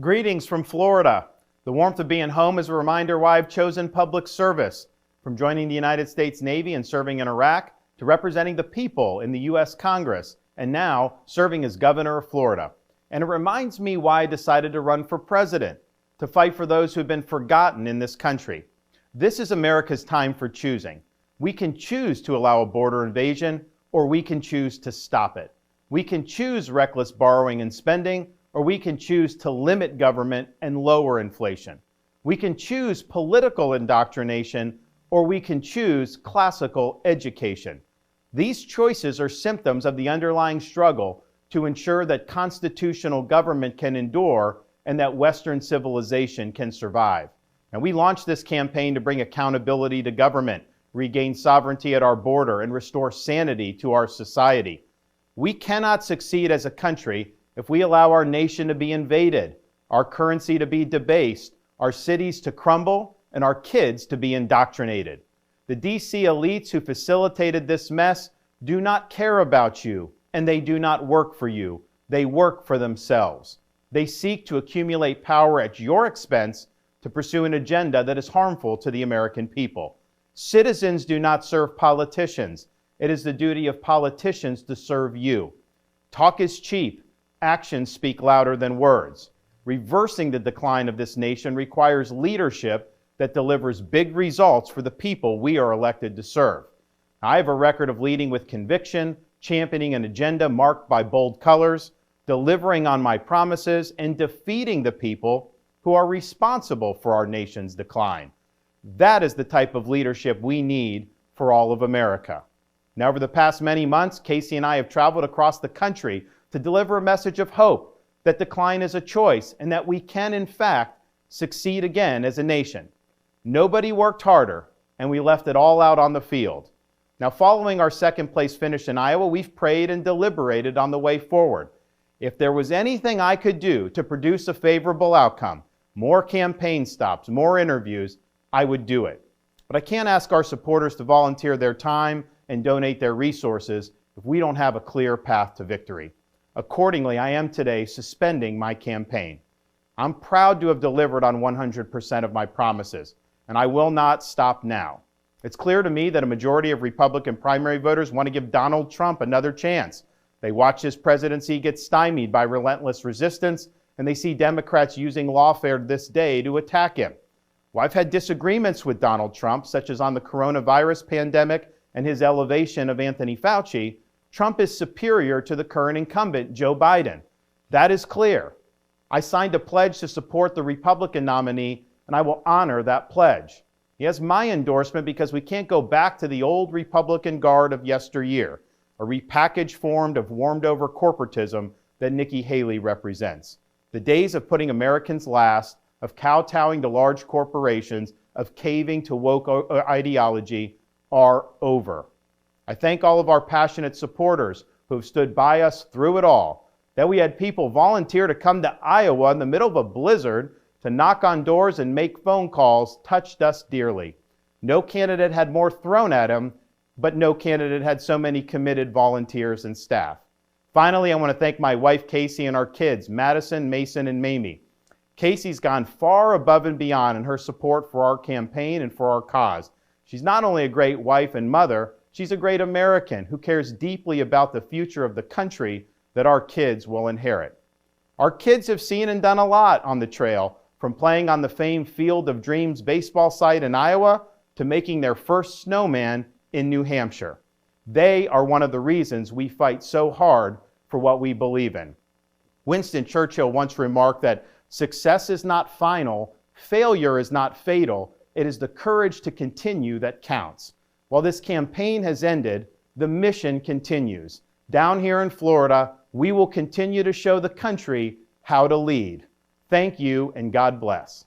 Greetings from Florida. The warmth of being home is a reminder why I've chosen public service. From joining the United States Navy and serving in Iraq, to representing the people in the U.S. Congress, and now serving as governor of Florida. And it reminds me why I decided to run for president, to fight for those who've been forgotten in this country. This is America's time for choosing. We can choose to allow a border invasion, or we can choose to stop it. We can choose reckless borrowing and spending, or we can choose to limit government and lower inflation. We can choose political indoctrination, or we can choose classical education. These choices are symptoms of the underlying struggle to ensure that constitutional government can endure and that Western civilization can survive. And we launched this campaign to bring accountability to government, regain sovereignty at our border, and restore sanity to our society. We cannot succeed as a country if we allow our nation to be invaded, our currency to be debased, our cities to crumble, and our kids to be indoctrinated. The DC elites who facilitated this mess do not care about you, and they do not work for you. They work for themselves. They seek to accumulate power at your expense to pursue an agenda that is harmful to the American people. Citizens do not serve politicians. It is the duty of politicians to serve you. Talk is cheap. Actions speak louder than words. Reversing the decline of this nation requires leadership that delivers big results for the people we are elected to serve. I have a record of leading with conviction, championing an agenda marked by bold colors, delivering on my promises, and defeating the people who are responsible for our nation's decline. That is the type of leadership we need for all of America. Now, over the past many months, Casey and I have traveled across the country to deliver a message of hope that decline is a choice and that we can, in fact, succeed again as a nation. Nobody worked harder, and we left it all out on the field. Now, following our second place finish in Iowa, we've prayed and deliberated on the way forward. If there was anything I could do to produce a favorable outcome, more campaign stops, more interviews, I would do it. But I can't ask our supporters to volunteer their time and donate their resources if we don't have a clear path to victory. Accordingly, I am today suspending my campaign. I'm proud to have delivered on 100% of my promises, and I will not stop now. It's clear to me that a majority of Republican primary voters want to give Donald Trump another chance. They watch his presidency get stymied by relentless resistance, and they see Democrats using lawfare this day to attack him. Well, I've had disagreements with Donald Trump, such as on the coronavirus pandemic and his elevation of Anthony Fauci. Trump is superior to the current incumbent, Joe Biden. That is clear. I signed a pledge to support the Republican nominee, and I will honor that pledge. He has my endorsement because we can't go back to the old Republican guard of yesteryear, a repackaged form of warmed-over corporatism that Nikki Haley represents. The days of putting Americans last, of kowtowing to large corporations, of caving to woke ideology are over. I thank all of our passionate supporters who have stood by us through it all. That we had people volunteer to come to Iowa in the middle of a blizzard to knock on doors and make phone calls touched us dearly. No candidate had more thrown at him, but no candidate had so many committed volunteers and staff. Finally, I want to thank my wife, Casey, and our kids, Madison, Mason, and Mamie. Casey's gone far above and beyond in her support for our campaign and for our cause. She's not only a great wife and mother, she's a great American who cares deeply about the future of the country that our kids will inherit. Our kids have seen and done a lot on the trail, from playing on the famed Field of Dreams baseball site in Iowa to making their first snowman in New Hampshire. They are one of the reasons we fight so hard for what we believe in. Winston Churchill once remarked that success is not final, failure is not fatal, it is the courage to continue that counts. While this campaign has ended, the mission continues. Down here in Florida, we will continue to show the country how to lead. Thank you, and God bless.